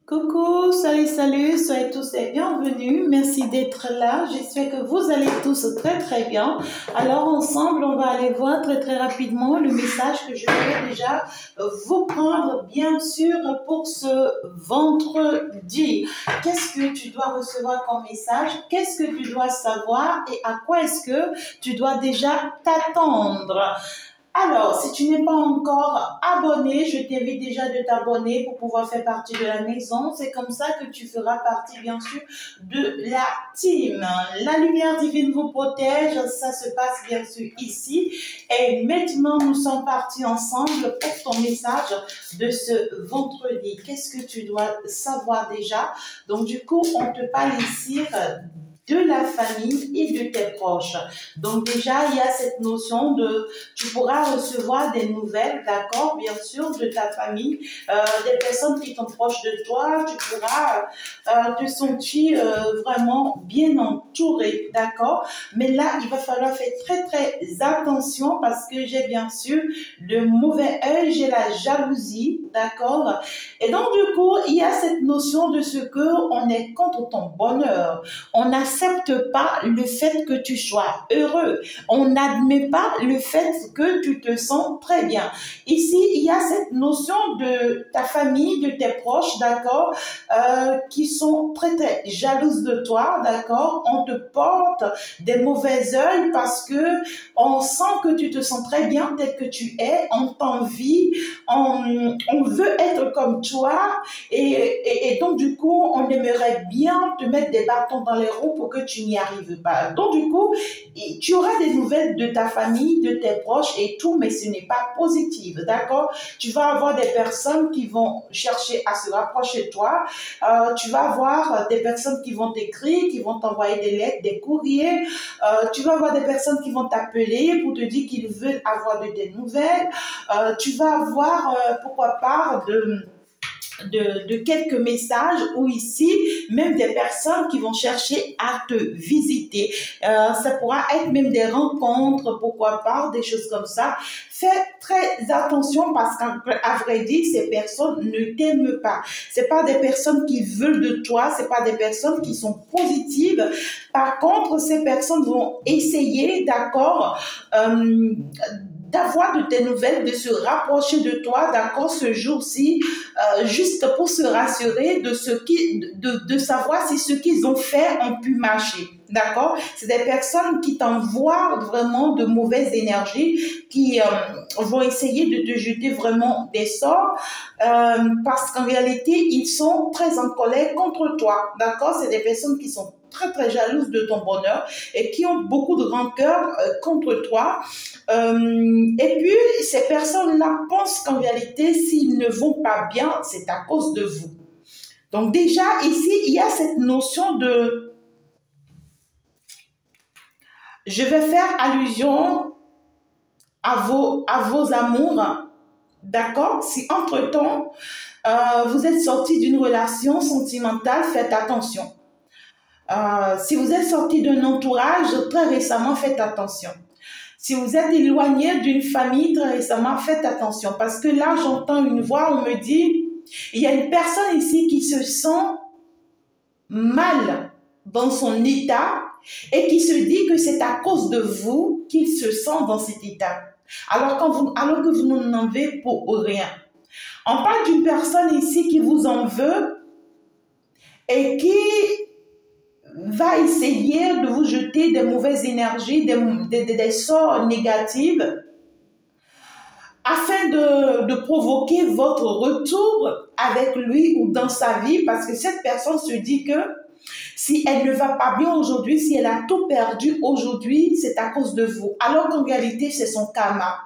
Coucou, salut, soyez tous les bienvenus. Merci d'être là. J'espère que vous allez tous très bien. Alors ensemble, on va aller voir très rapidement le message que je vais déjà vous prendre bien sûr pour ce vendredi. Qu'est-ce que tu dois recevoir comme message? Qu'est-ce que tu dois savoir et à quoi est-ce que tu dois déjà t'attendre? Alors, si tu n'es pas encore abonné, je t'invite déjà de t'abonner pour pouvoir faire partie de la maison. C'est comme ça que tu feras partie, bien sûr, de la team. La lumière divine vous protège. Ça se passe, bien sûr, ici. Et maintenant, nous sommes partis ensemble pour ton message de ce vendredi. Qu'est-ce que tu dois savoir déjà? Donc, du coup, on te parle ici de la famille et de tes proches. Donc déjà, il y a cette notion de, tu pourras recevoir des nouvelles, d'accord, bien sûr, de ta famille, des personnes qui sont proches de toi, tu pourras te sentir vraiment bien entouré, d'accord. Mais là, il va falloir faire très attention parce que j'ai bien sûr le mauvais œil, j'ai la jalousie, d'accord. Et donc du coup, il y a cette notion de ce que on est contre ton bonheur. On n'accepte pas le fait que tu sois heureux. On n'admet pas le fait que tu te sens très bien. Ici, il y a cette notion de ta famille, de tes proches, d'accord, qui sont très jalouses de toi, d'accord. On te porte des mauvais œils parce que on sent que tu te sens très bien tel que tu es, on t'envie, on veut être comme toi et donc du coup, on aimerait bien te mettre des bâtons dans les roues pour que tu n'y arrives pas. Donc du coup, tu auras des nouvelles de ta famille, de tes proches et tout, mais ce n'est pas positif, d'accord? Tu vas avoir des personnes qui vont chercher à se rapprocher de toi. Tu vas avoir des personnes qui vont t'écrire, qui vont t'envoyer des lettres, des courriers. Tu vas avoir des personnes qui vont t'appeler pour te dire qu'ils veulent avoir de tes nouvelles. Tu vas avoir, pourquoi pas, de quelques messages ou ici, même des personnes qui vont chercher à te visiter. Ça pourra être même des rencontres, pourquoi pas, des choses comme ça. Fais très attention parce qu'à vrai dire, ces personnes ne t'aiment pas. C'est pas des personnes qui veulent de toi, c'est pas des personnes qui sont positives. Par contre, ces personnes vont essayer, d'accord, d'avoir de tes nouvelles, de se rapprocher de toi, d'accord, ce jour-ci, juste pour se rassurer de savoir si ce qu'ils ont fait ont pu marcher. D'accord? C'est des personnes qui t'envoient vraiment de mauvaises énergies, qui vont essayer de te jeter vraiment des sorts, parce qu'en réalité, ils sont très en colère contre toi. D'accord? C'est des personnes qui sont très jalouses de ton bonheur et qui ont beaucoup de rancœur contre toi. Et puis, ces personnes-là pensent qu'en réalité, s'ils ne vont pas bien, c'est à cause de vous. Donc déjà, ici, il y a cette notion de je vais faire allusion à vos amours, d'accord? Si entre-temps, vous êtes sorti d'une relation sentimentale, faites attention. Si vous êtes sorti d'un entourage très récemment, faites attention. Si vous êtes éloigné d'une famille très récemment, faites attention. Parce que là, j'entends une voix, on me dit, il y a une personne ici qui se sent mal dans son état et qui se dit que c'est à cause de vous qu'il se sent dans cet état. Alors que vous n'en avez pour rien. On parle d'une personne ici qui vous en veut et qui va essayer de vous jeter des mauvaises énergies, des sorts négatifs afin de provoquer votre retour avec lui ou dans sa vie parce que cette personne se dit que si elle ne va pas bien aujourd'hui, si elle a tout perdu aujourd'hui, c'est à cause de vous. Alors qu'en réalité, c'est son karma.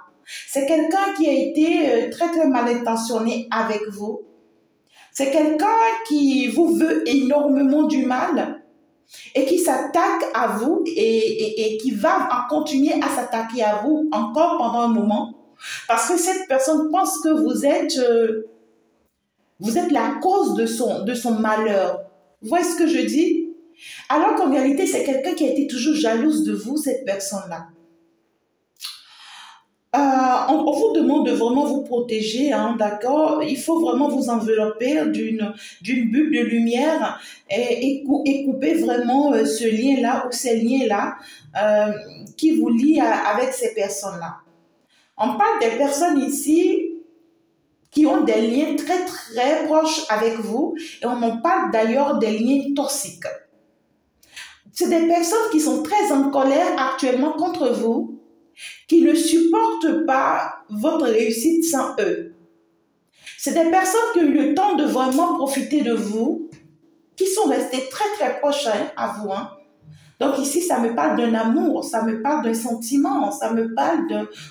C'est quelqu'un qui a été très mal intentionné avec vous. C'est quelqu'un qui vous veut énormément du mal et qui s'attaque à vous et qui va continuer à s'attaquer à vous encore pendant un moment parce que cette personne pense que vous êtes la cause de son malheur. Vous voyez ce que je dis? Alors qu'en réalité, c'est quelqu'un qui a été toujours jalouse de vous, cette personne-là. on vous demande de vraiment vous protéger, hein, d'accord? Il faut vraiment vous envelopper d'une bulle de lumière et couper vraiment ce lien-là ou ces liens-là qui vous lient avec ces personnes-là. On parle des personnes ici qui ont des liens très très proches avec vous et on en parle d'ailleurs des liens toxiques. C'est des personnes qui sont très en colère actuellement contre vous, qui ne supportent pas votre réussite sans eux. C'est des personnes qui ont eu le temps de vraiment profiter de vous, qui sont restées très très proches à vous. Hein. Donc ici, ça me parle d'un amour, ça me parle d'un sentiment, ça me parle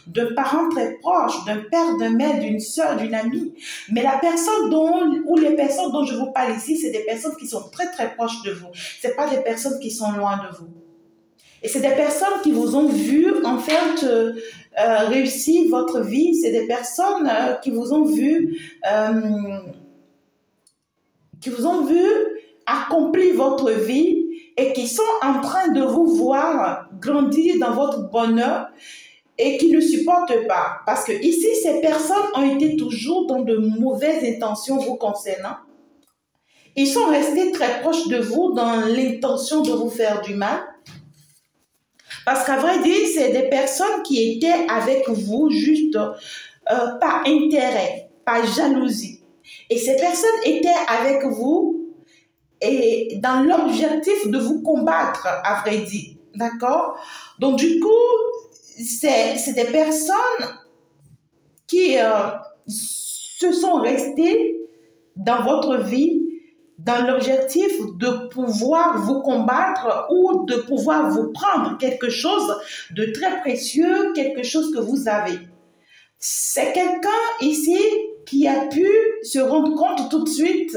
d'un parent très proche, d'un père, d'une mère, d'une soeur, d'une amie. Mais la personne ou les personnes dont je vous parle ici, c'est des personnes qui sont très très proches de vous. Ce n'est pas des personnes qui sont loin de vous. Et c'est des personnes qui vous ont vu, en fait, réussir votre vie. C'est des personnes qui vous ont vu accomplir votre vie et qui sont en train de vous voir grandir dans votre bonheur et qui ne supportent pas. Parce que ici, ces personnes ont été toujours dans de mauvaises intentions vous concernant. Ils sont restés très proches de vous dans l'intention de vous faire du mal. Parce qu'à vrai dire, c'est des personnes qui étaient avec vous juste par intérêt, par jalousie. Et ces personnes étaient avec vous et dans l'objectif de vous combattre, à vrai dire. D'accord? Donc, du coup, c'est des personnes qui se sont restées dans votre vie dans l'objectif de pouvoir vous combattre ou de pouvoir vous prendre quelque chose de très précieux, quelque chose que vous avez. C'est quelqu'un ici qui a pu se rendre compte tout de suite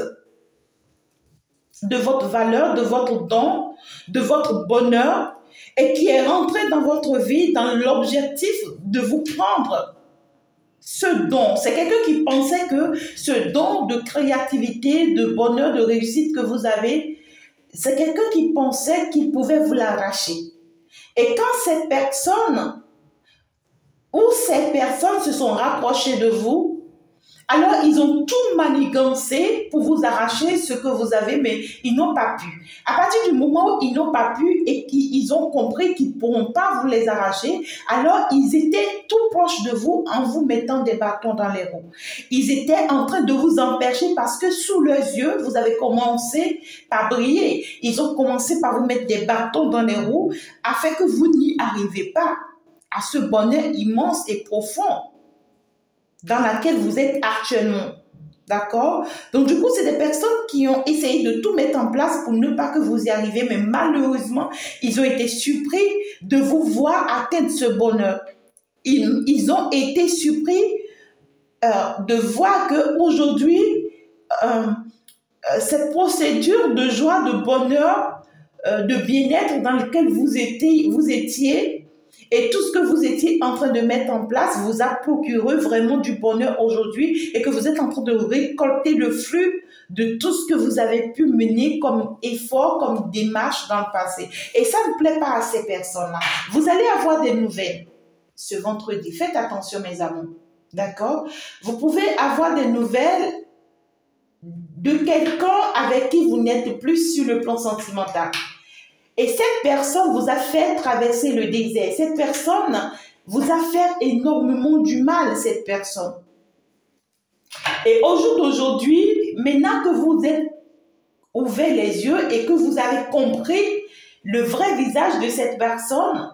de votre valeur, de votre don, de votre bonheur et qui est rentré dans votre vie dans l'objectif de vous prendre ce don. C'est quelqu'un qui pensait que ce don de créativité, de bonheur, de réussite que vous avez, c'est quelqu'un qui pensait qu'il pouvait vous l'arracher. Et quand cette personne ou ces personnes se sont rapprochées de vous, alors ils ont tout manigancé pour vous arracher ce que vous avez, mais ils n'ont pas pu. À partir du moment où ils n'ont pas pu et qu'ils ont compris qu'ils ne pourront pas vous les arracher, alors ils étaient tout proches de vous en vous mettant des bâtons dans les roues. Ils étaient en train de vous empêcher parce que sous leurs yeux, vous avez commencé par briller. Ils ont commencé par vous mettre des bâtons dans les roues afin que vous n'y arriviez pas à ce bonheur immense et profond dans laquelle vous êtes actuellement. D'accord? Donc, du coup, c'est des personnes qui ont essayé de tout mettre en place pour ne pas que vous y arriviez, mais malheureusement, ils ont été surpris de vous voir atteindre ce bonheur. Ils ont été surpris de voir qu'aujourd'hui, cette procédure de joie, de bonheur, de bien-être dans lequel vous étiez, et tout ce que vous étiez en train de mettre en place vous a procuré vraiment du bonheur aujourd'hui et que vous êtes en train de récolter le fruit de tout ce que vous avez pu mener comme effort, comme démarche dans le passé. Et ça ne plaît pas à ces personnes-là. Vous allez avoir des nouvelles ce vendredi. Faites attention, mes amours. D'accord? Vous pouvez avoir des nouvelles de quelqu'un avec qui vous n'êtes plus sur le plan sentimental. Et cette personne vous a fait traverser le désert. Cette personne vous a fait énormément du mal, cette personne. Et au jour d'aujourd'hui, maintenant que vous êtes ouvert les yeux et que vous avez compris le vrai visage de cette personne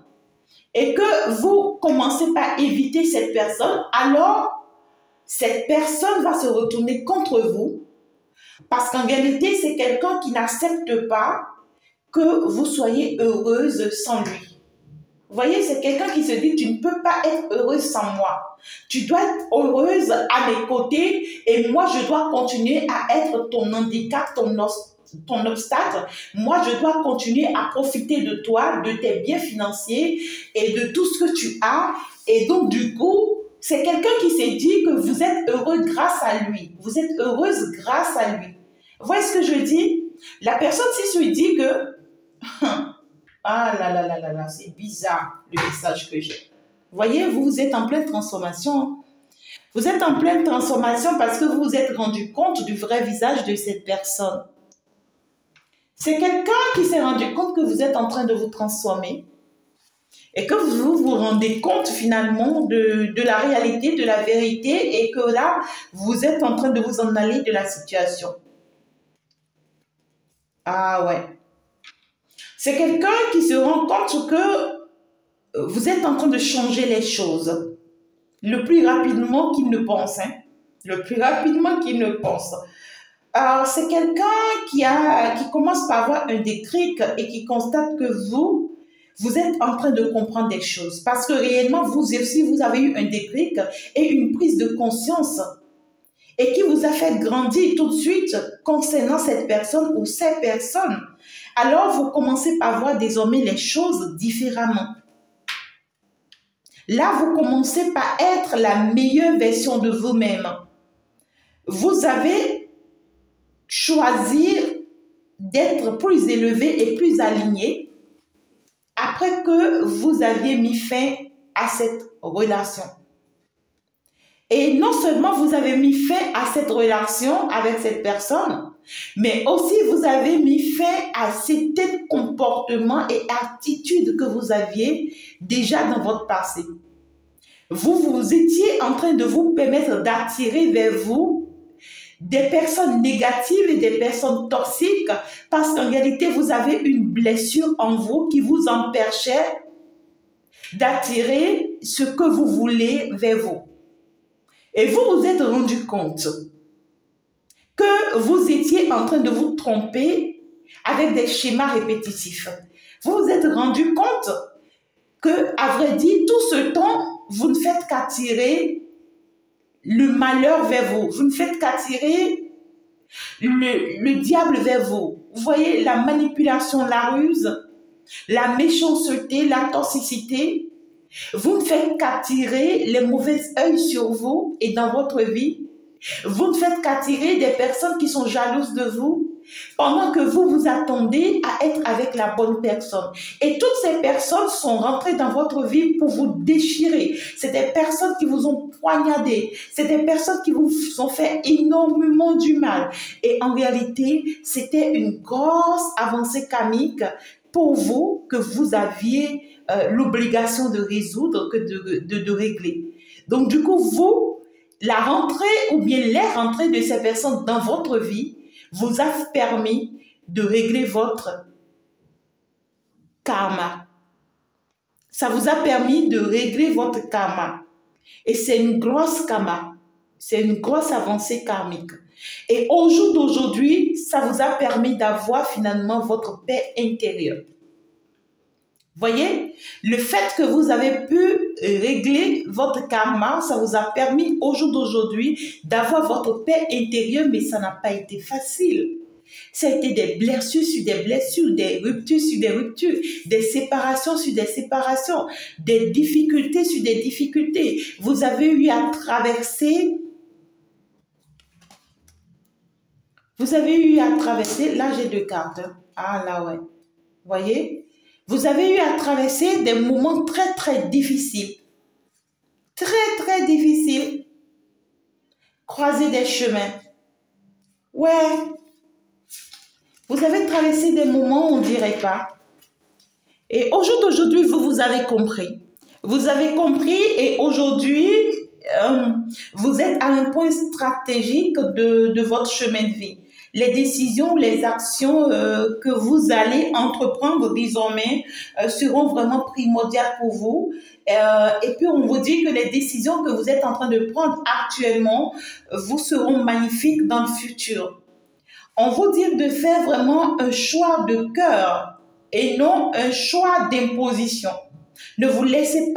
et que vous commencez par éviter cette personne, alors cette personne va se retourner contre vous parce qu'en réalité, c'est quelqu'un qui n'accepte pas que vous soyez heureuse sans lui. Vous voyez, c'est quelqu'un qui se dit, tu ne peux pas être heureuse sans moi. Tu dois être heureuse à mes côtés et moi, je dois continuer à être ton handicap, ton obstacle. Moi, je dois continuer à profiter de toi, de tes biens financiers et de tout ce que tu as. Et donc, du coup, c'est quelqu'un qui s'est dit que vous êtes heureux grâce à lui. Vous êtes heureuse grâce à lui. Vous voyez ce que je dis? La personne, si se dit que ah là là là là là, c'est bizarre le message que j'ai. Voyez, vous êtes en pleine transformation. Vous êtes en pleine transformation parce que vous vous êtes rendu compte du vrai visage de cette personne. C'est quelqu'un qui s'est rendu compte que vous êtes en train de vous transformer et que vous vous rendez compte finalement de la réalité, de la vérité et que là, vous êtes en train de vous en aller de la situation. Ah ouais. C'est quelqu'un qui se rend compte que vous êtes en train de changer les choses le plus rapidement qu'il ne pense. Hein? Le plus rapidement qu'il ne pense. Alors, c'est quelqu'un qui commence par avoir un déclic et qui constate que vous êtes en train de comprendre des choses. Parce que réellement, vous aussi, vous avez eu un déclic et une prise de conscience et qui vous a fait grandir tout de suite concernant cette personne ou ces personnes. Alors, vous commencez par voir désormais les choses différemment. Là, vous commencez par être la meilleure version de vous-même. Vous avez choisi d'être plus élevé et plus aligné après que vous aviez mis fin à cette relation. Et non seulement vous avez mis fin à cette relation avec cette personne, mais aussi vous avez mis fin à certains comportements et attitudes que vous aviez déjà dans votre passé. Vous étiez en train de vous permettre d'attirer vers vous des personnes négatives et des personnes toxiques parce qu'en réalité, vous avez une blessure en vous qui vous empêchait d'attirer ce que vous voulez vers vous. Et vous vous êtes rendu compte que vous étiez en train de vous tromper avec des schémas répétitifs. Vous vous êtes rendu compte que, à vrai dire, tout ce temps, vous ne faites qu'attirer le malheur vers vous. Vous ne faites qu'attirer le diable vers vous. Vous voyez, la manipulation, la ruse, la méchanceté, la toxicité. Vous ne faites qu'attirer les mauvais œils sur vous et dans votre vie. Vous ne faites qu'attirer des personnes qui sont jalouses de vous pendant que vous vous attendez à être avec la bonne personne. Et toutes ces personnes sont rentrées dans votre vie pour vous déchirer. C'est des personnes qui vous ont poignardé. C'est des personnes qui vous ont fait énormément du mal. Et en réalité, c'était une grosse avancée karmique pour vous que vous aviez l'obligation de résoudre, que de régler. Donc du coup, vous, la rentrée ou bien les rentrées de ces personnes dans votre vie vous a permis de régler votre karma. Ça vous a permis de régler votre karma. Et c'est une grosse karma. C'est une grosse avancée karmique. Et au jour d'aujourd'hui, ça vous a permis d'avoir finalement votre paix intérieure. Voyez, le fait que vous avez pu régler votre karma, ça vous a permis au jour d'aujourd'hui d'avoir votre paix intérieure, mais ça n'a pas été facile. Ça a été des blessures sur des blessures, des ruptures sur des ruptures, des séparations sur des séparations, des difficultés sur des difficultés. Vous avez eu à traverser, là j'ai 2 cartes. Ah là ouais, voyez. Vous avez eu à traverser des moments très, très difficiles. Très, très difficiles. Croiser des chemins. Ouais. Vous avez traversé des moments, on ne dirait pas. Et au jour d'aujourd'hui, vous avez compris. Vous avez compris et aujourd'hui, vous êtes à un point stratégique de votre chemin de vie. Les décisions, les actions que vous allez entreprendre désormais seront vraiment primordiales pour vous. Et puis, on vous dit que les décisions que vous êtes en train de prendre actuellement vous seront magnifiques dans le futur. On vous dit de faire vraiment un choix de cœur et non un choix d'imposition. Ne laissez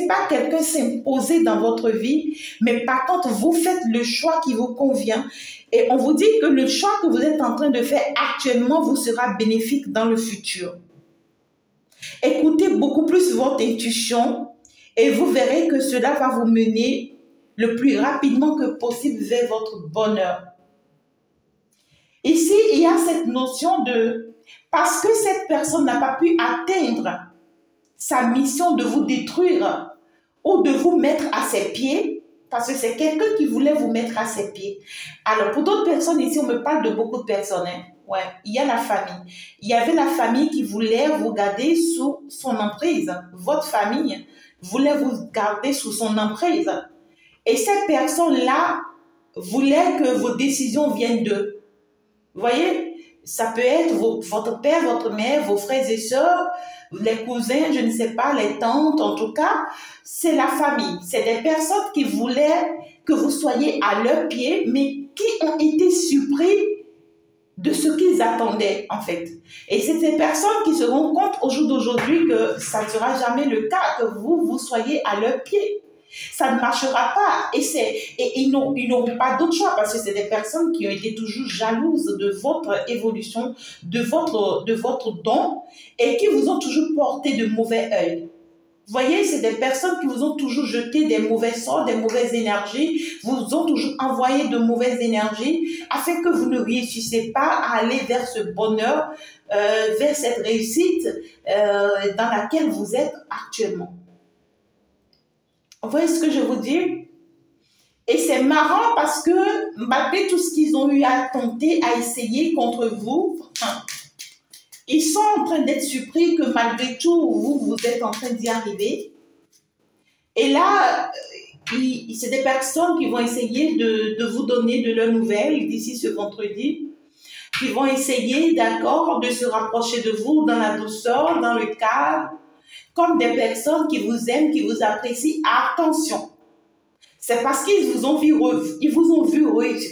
pas quelqu'un s'imposer dans votre vie, mais par contre, vous faites le choix qui vous convient. Et on vous dit que le choix que vous êtes en train de faire actuellement vous sera bénéfique dans le futur. Écoutez beaucoup plus votre intuition et vous verrez que cela va vous mener le plus rapidement que possible vers votre bonheur. Ici, il y a cette notion de... Parce que cette personne n'a pas pu atteindre sa mission de vous détruire ou de vous mettre à ses pieds, parce que c'est quelqu'un qui voulait vous mettre à ses pieds. Alors, pour d'autres personnes, ici, on me parle de beaucoup de personnes. Hein. Ouais, il y a la famille. Il y avait la famille qui voulait vous garder sous son emprise. Votre famille voulait vous garder sous son emprise. Et cette personne-là voulait que vos décisions viennent d'eux. Vous voyez, ça peut être votre père, votre mère, vos frères et sœurs, les cousins, je ne sais pas, les tantes, en tout cas, c'est la famille. C'est des personnes qui voulaient que vous soyez à leurs pieds, mais qui ont été surpris de ce qu'ils attendaient, en fait. Et c'est ces personnes qui se rendent compte au jour d'aujourd'hui que ça ne sera jamais le cas, que vous soyez à leurs pieds. Ça ne marchera pas et ils n'auront pas d'autre choix parce que c'est des personnes qui ont été toujours jalouses de votre évolution, de votre don et qui vous ont toujours porté de mauvais œil. Vous voyez, c'est des personnes qui vous ont toujours jeté des mauvais sorts, des mauvaises énergies, vous ont toujours envoyé de mauvaises énergies afin que vous ne réussissiez pas à aller vers ce bonheur, vers cette réussite dans laquelle vous êtes actuellement. Vous voyez ce que je vous dis? Et c'est marrant parce que malgré tout ce qu'ils ont eu à tenter, à essayer contre vous, ils sont en train d'être surpris que malgré tout, vous êtes en train d'y arriver. Et là, c'est des personnes qui vont essayer de vous donner de leurs nouvelles d'ici ce vendredi, qui vont essayer, d'accord, de se rapprocher de vous dans la douceur, dans le calme, comme des personnes qui vous aiment, qui vous apprécient. Attention, c'est parce qu'ils vous ont vu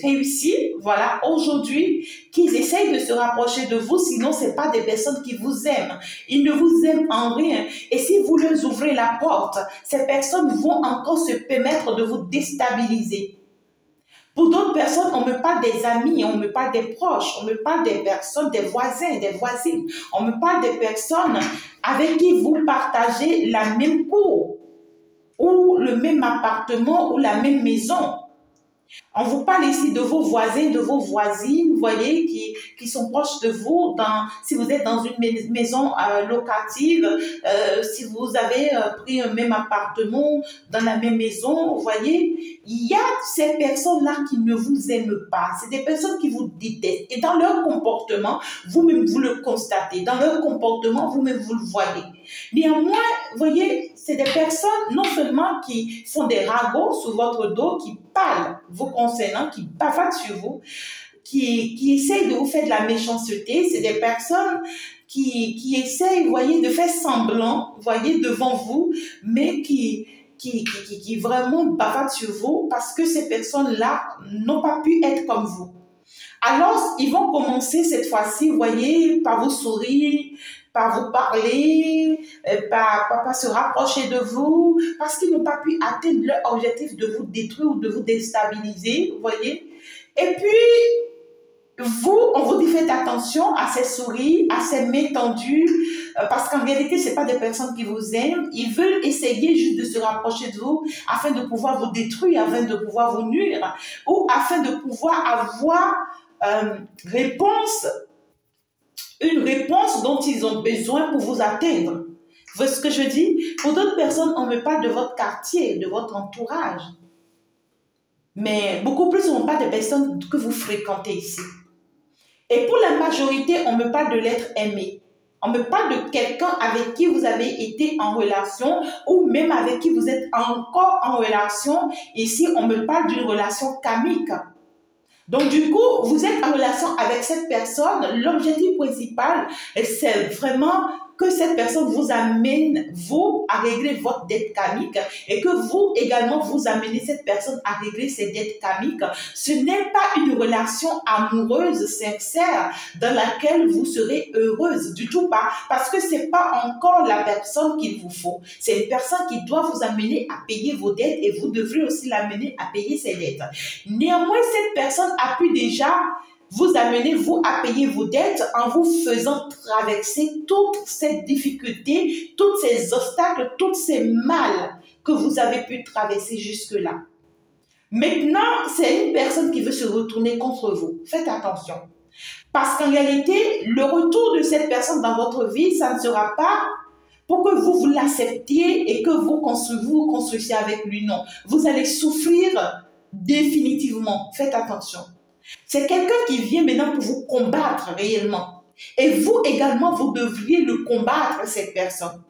réussir, voilà, aujourd'hui, qu'ils essayent de se rapprocher de vous, sinon ce n'est pas des personnes qui vous aiment. Ils ne vous aiment en rien. Et si vous leur ouvrez la porte, ces personnes vont encore se permettre de vous déstabiliser. Pour d'autres personnes, on me parle des amis, on me parle des proches, on me parle des personnes, des voisins, des voisines. On me parle des personnes avec qui vous partagez la même cour, ou le même appartement, ou la même maison. On vous parle ici de vos voisins, de vos voisines, vous voyez, qui sont proches de vous, si vous êtes dans une maison locative, si vous avez pris un même appartement dans la même maison, vous voyez, il y a ces personnes-là qui ne vous aiment pas. C'est des personnes qui vous détestent. Et dans leur comportement, vous-même, vous le constatez. Dans leur comportement, vous-même, vous le voyez. Néanmoins, vous voyez, c'est des personnes non seulement qui font des ragots sous votre dos, qui parlent vous concernant, qui bavardent sur vous, qui essayent de vous faire de la méchanceté. C'est des personnes qui essayent, vous voyez, de faire semblant, vous voyez, devant vous, mais qui vraiment bavardent sur vous parce que ces personnes-là n'ont pas pu être comme vous. Alors, ils vont commencer cette fois-ci, vous voyez, par vous sourire, par vous parler, par se rapprocher de vous, parce qu'ils n'ont pas pu atteindre leur objectif de vous détruire ou de vous déstabiliser, vous voyez. Et puis, on vous dit faites attention à ces sourires, à ces mains tendues, parce qu'en réalité, ce n'est pas des personnes qui vous aiment. Ils veulent essayer juste de se rapprocher de vous afin de pouvoir vous détruire, afin de pouvoir vous nuire, ou afin de pouvoir avoir une réponse dont ils ont besoin pour vous atteindre. Vous voyez ce que je dis? Pour d'autres personnes, on me parle de votre quartier, de votre entourage. Mais beaucoup plus, on me parle des personnes que vous fréquentez ici. Et pour la majorité, on me parle de l'être aimé. On me parle de quelqu'un avec qui vous avez été en relation ou même avec qui vous êtes encore en relation. Ici, on me parle d'une relation karmique. Donc, du coup, vous êtes en relation avec cette personne. L'objectif principal, c'est vraiment que cette personne vous amène, vous, à régler votre dette karmique et que vous, également, vous amenez cette personne à régler ses dettes karmiques. Ce n'est pas une relation amoureuse, sincère, dans laquelle vous serez heureuse, du tout pas, parce que c'est pas encore la personne qu'il vous faut. C'est une personne qui doit vous amener à payer vos dettes et vous devrez aussi l'amener à payer ses dettes. Néanmoins, cette personne a pu déjà vous amenez, vous, à payer vos dettes en vous faisant traverser toutes ces difficultés, tous ces obstacles, tous ces mal que vous avez pu traverser jusque-là. Maintenant, c'est une personne qui veut se retourner contre vous. Faites attention. Parce qu'en réalité, le retour de cette personne dans votre vie, ça ne sera pas pour que vous l'acceptiez et que vous construisiez avec lui. Non, vous allez souffrir définitivement. Faites attention. C'est quelqu'un qui vient maintenant pour vous combattre réellement. Et vous également, vous devriez le combattre, cette personne.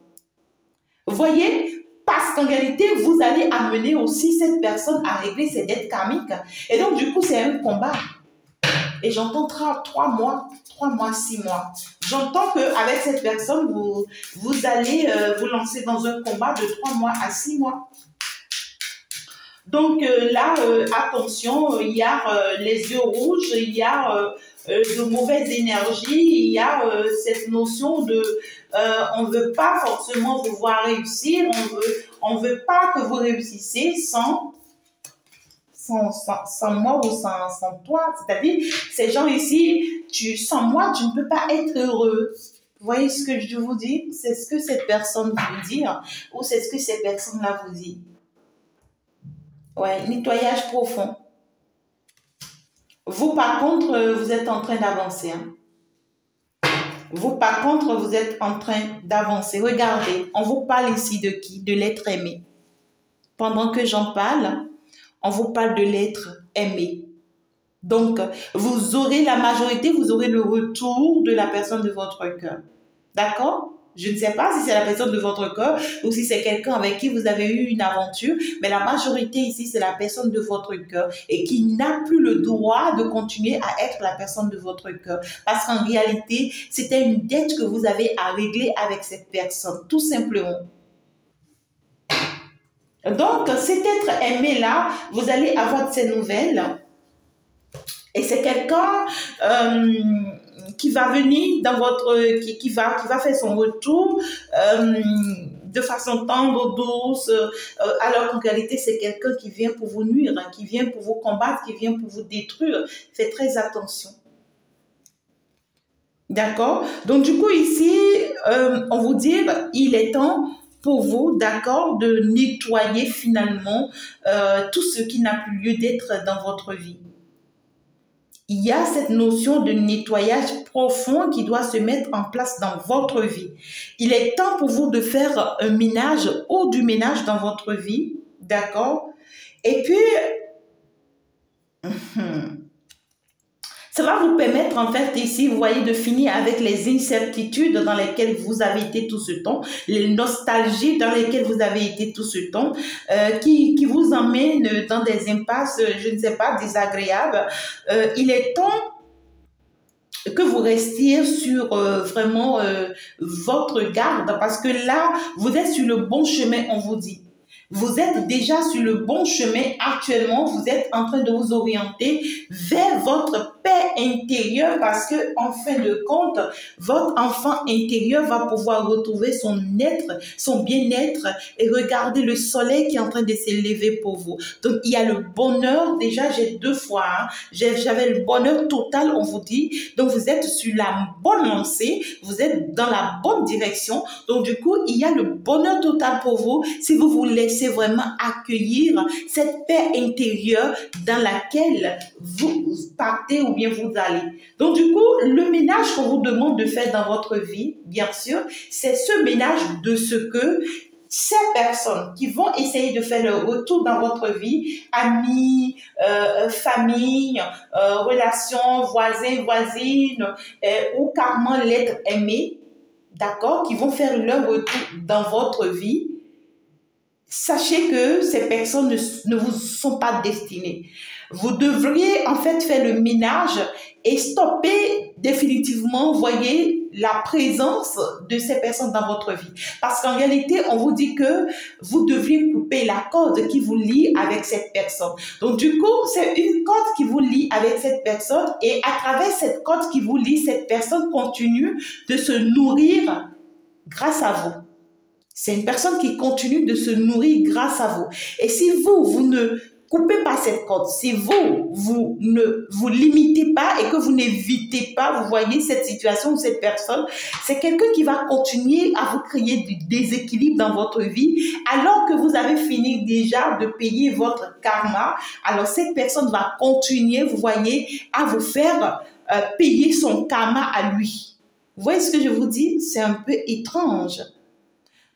Vous voyez? Parce qu'en réalité, vous allez amener aussi cette personne à régler ses dettes karmiques. Et donc, du coup, c'est un combat. Et j'entends 3 mois, 6 mois. J'entends qu'avec cette personne, vous allez vous lancer dans un combat de 3 mois à 6 mois. Donc là, attention, il y a les yeux rouges, il y a de mauvaises énergies, il y a cette notion de on ne veut pas forcément vous voir réussir, on veut pas que vous réussissiez sans moi ou sans toi. C'est-à-dire, ces gens ici, sans moi, tu ne peux pas être heureux. Vous voyez ce que je vous dis? C'est ce que cette personne vous dit ou c'est ce que cette personne-là vous dit. Ouais, nettoyage profond. Vous, par contre, vous êtes en train d'avancer. Hein. Vous, par contre, vous êtes en train d'avancer. Regardez, on vous parle ici de qui? De l'être aimé. Pendant que j'en parle, on vous parle de l'être aimé. Donc, vous aurez la majorité, vous aurez le retour de la personne de votre cœur. D'accord? Je ne sais pas si c'est la personne de votre cœur ou si c'est quelqu'un avec qui vous avez eu une aventure, mais la majorité ici, c'est la personne de votre cœur et qui n'a plus le droit de continuer à être la personne de votre cœur. Parce qu'en réalité, c'était une dette que vous avez à régler avec cette personne, tout simplement. Donc, cet être aimé-là, vous allez avoir de ces nouvelles. Et c'est quelqu'un qui va venir dans votre... qui va faire son retour de façon tendre, douce, alors qu'en réalité, c'est quelqu'un qui vient pour vous nuire, hein, qui vient pour vous combattre, qui vient pour vous détruire. Faites très attention. D'accord? Donc, du coup, ici, on vous dit, il est temps pour vous, d'accord, de nettoyer finalement tout ce qui n'a plus lieu d'être dans votre vie. Il y a cette notion de nettoyage profond qui doit se mettre en place dans votre vie. Il est temps pour vous de faire un ménage ou du ménage dans votre vie, d'accord? Et puis, ça va vous permettre, en fait, ici, vous voyez, de finir avec les incertitudes dans lesquelles vous avez été tout ce temps, les nostalgies dans lesquelles vous avez été tout ce temps, qui vous emmènent dans des impasses, je ne sais pas, désagréables. Il est temps que vous restiez sur vraiment votre garde, parce que là, vous êtes sur le bon chemin, on vous dit. Vous êtes déjà sur le bon chemin actuellement, vous êtes en train de vous orienter vers votre paix intérieure parce que, en fin de compte, votre enfant intérieur va pouvoir retrouver son être, son bien-être et regarder le soleil qui est en train de s'élever pour vous. Donc, il y a le bonheur, déjà, j'ai 2 fois, hein, j'avais le bonheur total, on vous dit. Donc, vous êtes sur la bonne lancée, vous êtes dans la bonne direction. Donc, du coup, il y a le bonheur total pour vous si vous vous laissez vraiment accueillir cette paix intérieure dans laquelle vous partez ou bien vous allez. Donc, du coup, le ménage qu'on vous demande de faire dans votre vie, bien sûr, c'est ce ménage de ce que ces personnes qui vont essayer de faire le retour dans votre vie, amis, famille, relations, voisins, voisines, ou carrément l'être aimé, d'accord, qui vont faire leur retour dans votre vie, sachez que ces personnes ne vous sont pas destinées. Vous devriez en fait faire le ménage et stopper définitivement, voyez, la présence de ces personnes dans votre vie. Parce qu'en réalité, on vous dit que vous devriez couper la corde qui vous lie avec cette personne. Donc du coup, c'est une corde qui vous lie avec cette personne et à travers cette corde qui vous lie, cette personne continue de se nourrir grâce à vous. C'est une personne qui continue de se nourrir grâce à vous. Et si vous ne coupez pas cette corde, si vous ne vous limitez pas et que vous n'évitez pas, vous voyez, cette situation ou cette personne, c'est quelqu'un qui va continuer à vous créer du déséquilibre dans votre vie alors que vous avez fini déjà de payer votre karma. Alors, cette personne va continuer, vous voyez, à vous faire payer son karma à lui. Vous voyez ce que je vous dis? C'est un peu étrange.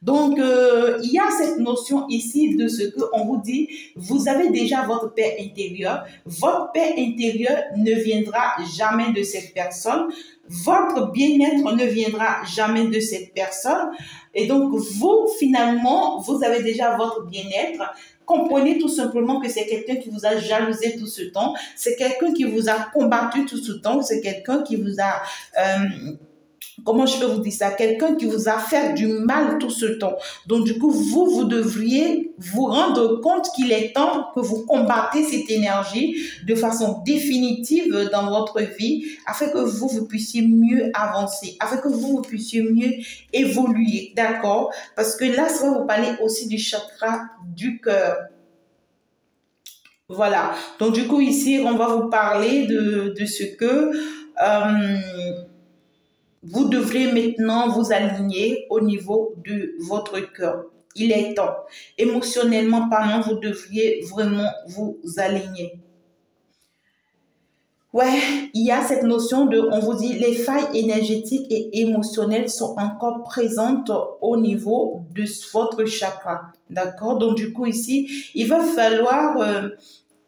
Donc, il y a cette notion ici de ce qu'on vous dit, vous avez déjà votre paix intérieure. Votre paix intérieure ne viendra jamais de cette personne. Votre bien-être ne viendra jamais de cette personne. Et donc, vous, finalement, vous avez déjà votre bien-être. Comprenez tout simplement que c'est quelqu'un qui vous a jalousé tout ce temps. C'est quelqu'un qui vous a combattu tout ce temps. C'est quelqu'un qui vous a... comment je peux vous dire ça? Quelqu'un qui vous a fait du mal tout ce temps. Donc, du coup, vous devriez vous rendre compte qu'il est temps que vous combattez cette énergie de façon définitive dans votre vie afin que vous puissiez mieux avancer, afin que vous puissiez mieux évoluer. D'accord? Parce que là, ça va vous parler aussi du chakra du cœur. Voilà. Donc, du coup, ici, on va vous parler de ce que... vous devrez maintenant vous aligner au niveau de votre cœur. Il est temps. Émotionnellement parlant, vous devriez vraiment vous aligner. Ouais, il y a cette notion de, on vous dit, les failles énergétiques et émotionnelles sont encore présentes au niveau de votre chakra. D'accord? Donc, du coup, ici, il va falloir...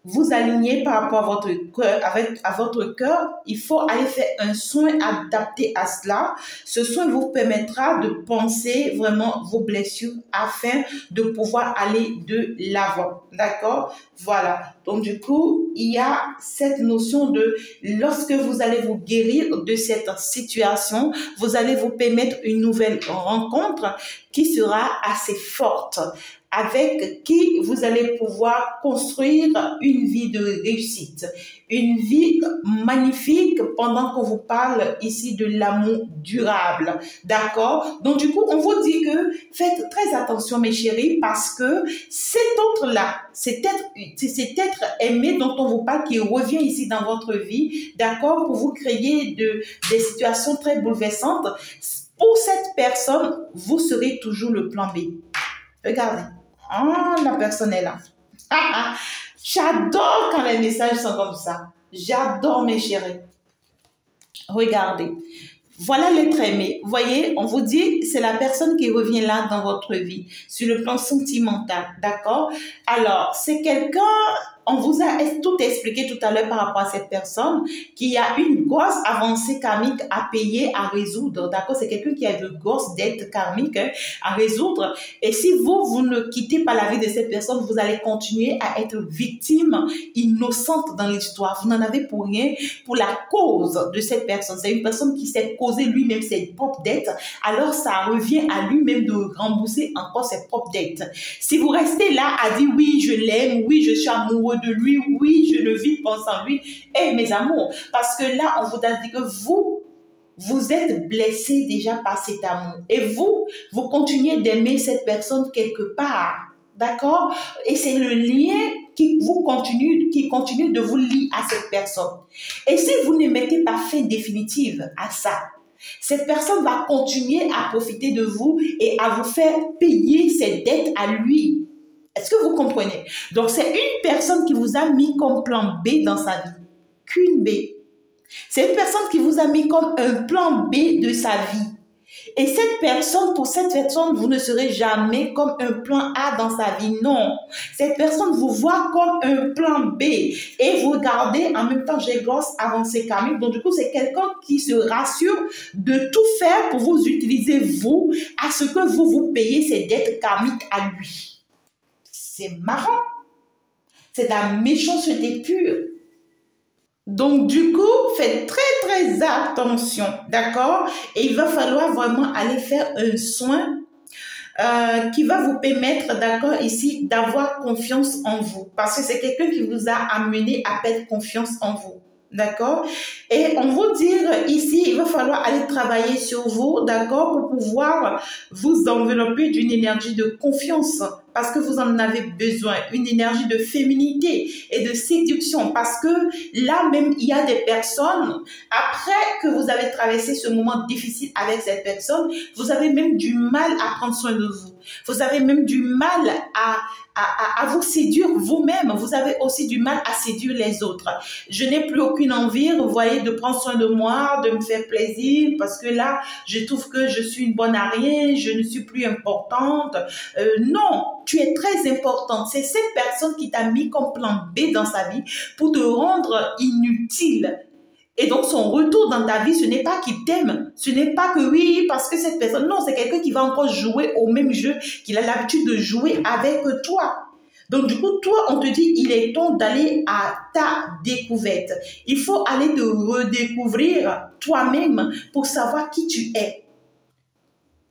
vous aligner par rapport à votre cœur, à votre cœur, il faut aller faire un soin adapté à cela. Ce soin vous permettra de penser vraiment vos blessures afin de pouvoir aller de l'avant. D'accord? Voilà. Donc, du coup, il y a cette notion de lorsque vous allez vous guérir de cette situation, vous allez vous permettre une nouvelle rencontre qui sera assez forte, avec qui vous allez pouvoir construire une vie de réussite, une vie magnifique pendant qu'on vous parle ici de l'amour durable. D'accord? Donc, du coup, on vous dit que faites très attention, mes chéris, parce que cet autre-là, cet être aimé dont on vous parle qui revient ici dans votre vie, d'accord, pour vous créer des situations très bouleversantes, pour cette personne, vous serez toujours le plan B. Regardez. Ah, la personne est là. J'adore quand les messages sont comme ça. J'adore, mes chéris. Regardez. Voilà l'être aimé. Vous voyez, on vous dit, c'est la personne qui revient là dans votre vie, sur le plan sentimental. D'accord? Alors, c'est quelqu'un... On vous a tout expliqué tout à l'heure par rapport à cette personne qui a une grosse avancée karmique à payer, à résoudre. D'accord? C'est quelqu'un qui a de grosses dettes karmiques à résoudre. Et si vous ne quittez pas la vie de cette personne, vous allez continuer à être victime innocente dans l'histoire. Vous n'en avez pour rien pour la cause de cette personne. C'est une personne qui s'est causé lui-même ses propres dettes. Alors, ça revient à lui-même de rembourser encore ses propres dettes. Si vous restez là à dire oui, je l'aime, oui, je suis amoureux de lui, oui, je le vis pensant lui, mes amours, parce que là, on vous a dit que vous êtes blessé déjà par cet amour et vous continuez d'aimer cette personne quelque part, d'accord? Et c'est le lien qui continue de vous lier à cette personne. Et si vous ne mettez pas fin définitive à ça, cette personne va continuer à profiter de vous et à vous faire payer ses dettes à lui. Est-ce que vous comprenez? Donc, c'est une personne qui vous a mis comme plan B dans sa vie. Qu'une B. C'est une personne qui vous a mis comme un plan B de sa vie. Et pour cette personne, vous ne serez jamais comme un plan A dans sa vie. Non. Cette personne vous voit comme un plan B. Et vous regardez, en même temps, j'ai grosse avancée karmique. Donc, du coup, c'est quelqu'un qui se rassure de tout faire pour vous utiliser, vous, à ce que vous payez ses dettes karmiques à lui. C'est marrant. C'est de la méchanceté pure. Donc, du coup, faites très, très attention. D'accord? Et il va falloir vraiment aller faire un soin qui va vous permettre, d'accord, ici, d'avoir confiance en vous. Parce que c'est quelqu'un qui vous a amené à perdre confiance en vous. D'accord? Et on vous dire ici, il va falloir aller travailler sur vous, d'accord, pour pouvoir vous envelopper d'une énergie de confiance parce que vous en avez besoin, une énergie de féminité et de séduction parce que là même, il y a des personnes, après que vous avez traversé ce moment difficile avec cette personne, vous avez même du mal à prendre soin de vous. Vous avez même du mal à vous séduire vous-même. Vous avez aussi du mal à séduire les autres. Je n'ai plus aucune envie, vous voyez, de prendre soin de moi, de me faire plaisir, parce que là, je trouve que je suis une bonne à rien, je ne suis plus importante. Non, tu es très importante. C'est cette personne qui t'a mis comme plan B dans sa vie pour te rendre inutile. Et donc, son retour dans ta vie, ce n'est pas qu'il t'aime. Ce n'est pas que oui, parce que cette personne... Non, c'est quelqu'un qui va encore jouer au même jeu qu'il a l'habitude de jouer avec toi. Donc, du coup, toi, on te dit, il est temps d'aller à ta découverte. Il faut aller te redécouvrir toi-même pour savoir qui tu es.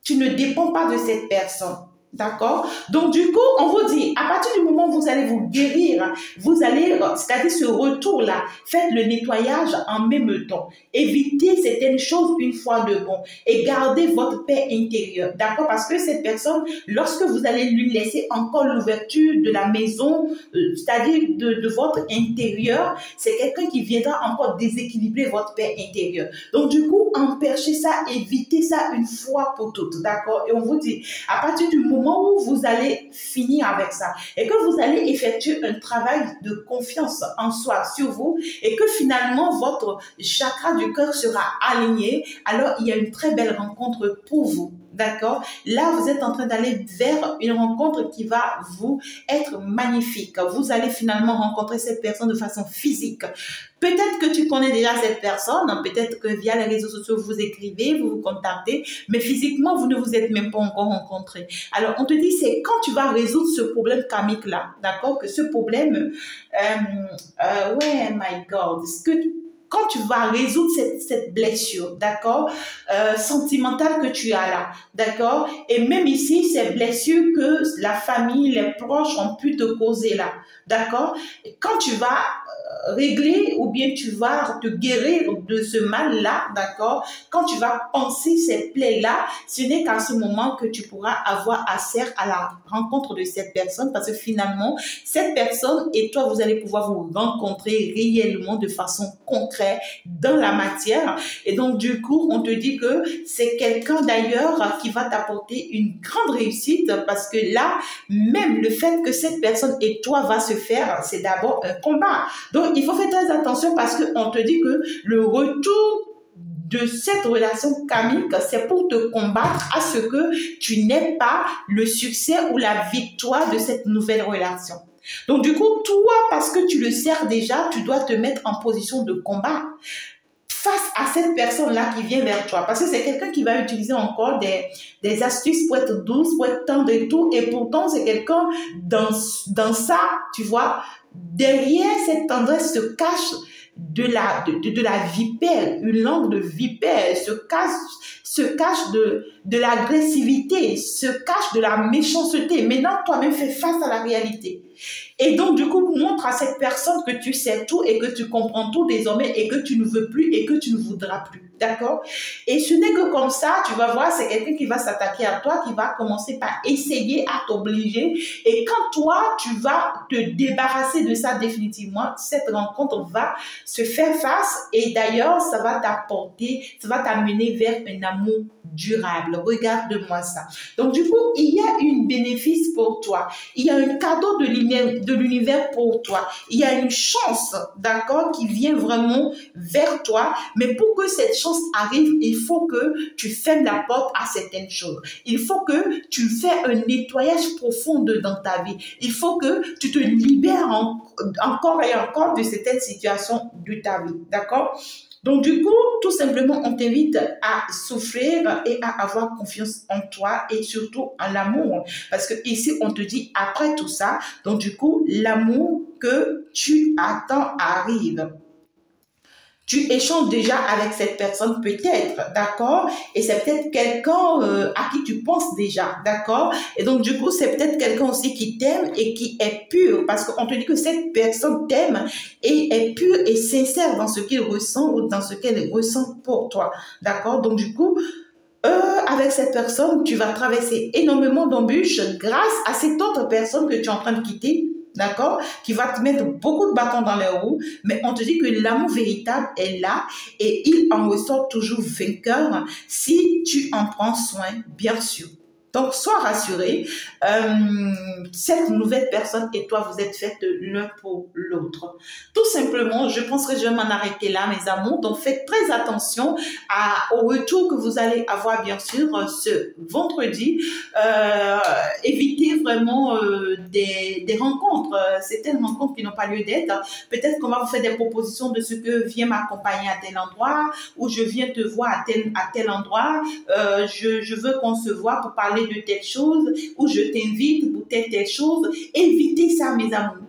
Tu ne dépends pas de cette personne. D'accord? Donc, du coup, on vous dit, à partir du moment où vous allez vous guérir, vous allez, c'est-à-dire ce retour-là, faites le nettoyage en même temps. Évitez certaines choses une fois de bon et gardez votre paix intérieure. D'accord? Parce que cette personne, lorsque vous allez lui laisser encore l'ouverture de la maison, c'est-à-dire de votre intérieur, c'est quelqu'un qui viendra encore déséquilibrer votre paix intérieure. Donc, du coup, empêchez ça, évitez ça une fois pour toutes. D'accord? Et on vous dit, à partir du moment où vous allez finir avec ça et que vous allez effectuer un travail de confiance en soi sur vous et que finalement votre chakra du cœur sera aligné, alors il y a une très belle rencontre pour vous. D'accord? Là, vous êtes en train d'aller vers une rencontre qui va vous être magnifique. Vous allez finalement rencontrer cette personne de façon physique. Peut-être que tu connais déjà cette personne, peut-être que via les réseaux sociaux, vous écrivez, vous vous contactez, mais physiquement, vous ne vous êtes même pas encore rencontrés. Alors, on te dit, c'est quand tu vas résoudre ce problème karmique-là, d'accord? Que ce problème, ouais, my God, quand tu vas résoudre cette blessure, d'accord, sentimentale que tu as là, d'accord, et même ici, ces blessures que la famille, les proches ont pu te causer là, d'accord, quand tu vas régler ou bien tu vas te guérir de ce mal-là, d'accord, quand tu vas penser ces plaies-là, ce n'est qu'à ce moment que tu pourras avoir accès à la rencontre de cette personne parce que finalement, cette personne et toi, vous allez pouvoir vous rencontrer réellement de façon concrète dans la matière. Et donc, du coup, on te dit que c'est quelqu'un d'ailleurs qui va t'apporter une grande réussite parce que là, même le fait que cette personne et toi va se faire, c'est d'abord un combat. Donc, il faut faire très attention parce qu'on te dit que le retour de cette relation karmique, c'est pour te combattre à ce que tu n'aies pas le succès ou la victoire de cette nouvelle relation. Donc, du coup, toi, parce que tu le sers déjà, tu dois te mettre en position de combat face à cette personne-là qui vient vers toi. Parce que c'est quelqu'un qui va utiliser encore des astuces pour être douce, pour être tendre et tout. Et pourtant, c'est quelqu'un dans ça, tu vois, derrière cette tendresse se cache de la vipère, une langue de vipère, se cache de l'agressivité, se cache de la méchanceté. Maintenant, toi-même, fais face à la réalité. Et donc, du coup, montre à cette personne que tu sais tout et que tu comprends tout désormais et que tu ne veux plus et que tu ne voudras plus. D'accord? Et ce n'est que comme ça, tu vas voir, c'est quelqu'un qui va s'attaquer à toi, qui va commencer par essayer à t'obliger. Et quand toi, tu vas te débarrasser de ça définitivement, cette rencontre va se faire face et d'ailleurs, ça va t'amener vers un amour durable. Regarde-moi ça. Donc, du coup, il y a un bénéfice pour toi. Il y a un cadeau de l'univers pour toi. Il y a une chance, d'accord, qui vient vraiment vers toi. Mais pour que cette chance arrive, il faut que tu fermes la porte à certaines choses. Il faut que tu fais un nettoyage profond dans ta vie. Il faut que tu te libères encore et encore de certaines situations de ta vie, d'accord? Donc, du coup, tout simplement, on t'invite à souffrir et à avoir confiance en toi et surtout en l'amour. Parce que ici, on te dit après tout ça, donc du coup, l'amour que tu attends arrive. Tu échanges déjà avec cette personne peut-être, d'accord? Et c'est peut-être quelqu'un à qui tu penses déjà, d'accord? Et donc, du coup, c'est peut-être quelqu'un aussi qui t'aime et qui est pur parce qu'on te dit que cette personne t'aime et est pure et sincère dans ce qu'il ressent ou dans ce qu'elle ressent pour toi, d'accord? Donc, du coup, avec cette personne, tu vas traverser énormément d'embûches grâce à cette autre personne que tu es en train de quitter, d'accord, qui va te mettre beaucoup de bâtons dans les roues, mais on te dit que l'amour véritable est là et il en ressort toujours vainqueur si tu en prends soin, bien sûr. Donc, sois rassuré. Cette nouvelle personne et toi, vous êtes faites l'un pour l'autre. Tout simplement, je pense que je vais m'en arrêter là, mes amours. Donc, faites très attention au retour que vous allez avoir, bien sûr, ce vendredi. Évitez vraiment des rencontres. Certaines rencontres qui n'ont pas lieu d'être. Peut-être qu'on va vous faire des propositions de ce que viens m'accompagner à tel endroit ou je viens te voir à tel endroit. Je veux qu'on se voit pour parler de telle chose ou je t'invite pour telle chose. Évitez ça, mes amours.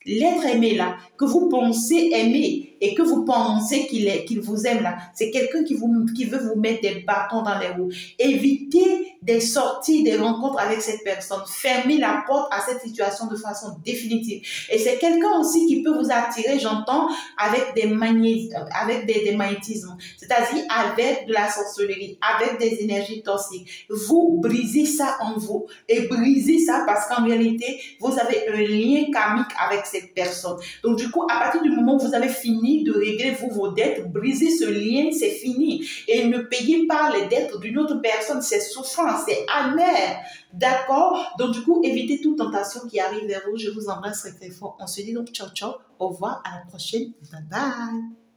L'être aimé là, que vous pensez aimer et que vous pensez qu'il vous aime là, c'est quelqu'un qui veut vous mettre des bâtons dans les roues. Évitez des sorties, des rencontres avec cette personne. Fermez la porte à cette situation de façon définitive. Et c'est quelqu'un aussi qui peut vous attirer, j'entends, avec des magnétismes, c'est-à-dire avec de la sorcellerie, avec des énergies toxiques. Vous brisez ça en vous et brisez ça parce qu'en réalité, vous avez un lien karmique avec cette personne. Donc du coup, à partir du moment où vous avez fini de régler vos dettes, brisez ce lien, c'est fini. Et ne payez pas les dettes d'une autre personne, c'est souffrant, c'est amer. D'accord? Donc du coup, évitez toute tentation qui arrive vers vous. Je vous embrasse très très fort. On se dit donc ciao ciao, au revoir, à la prochaine. Bye bye.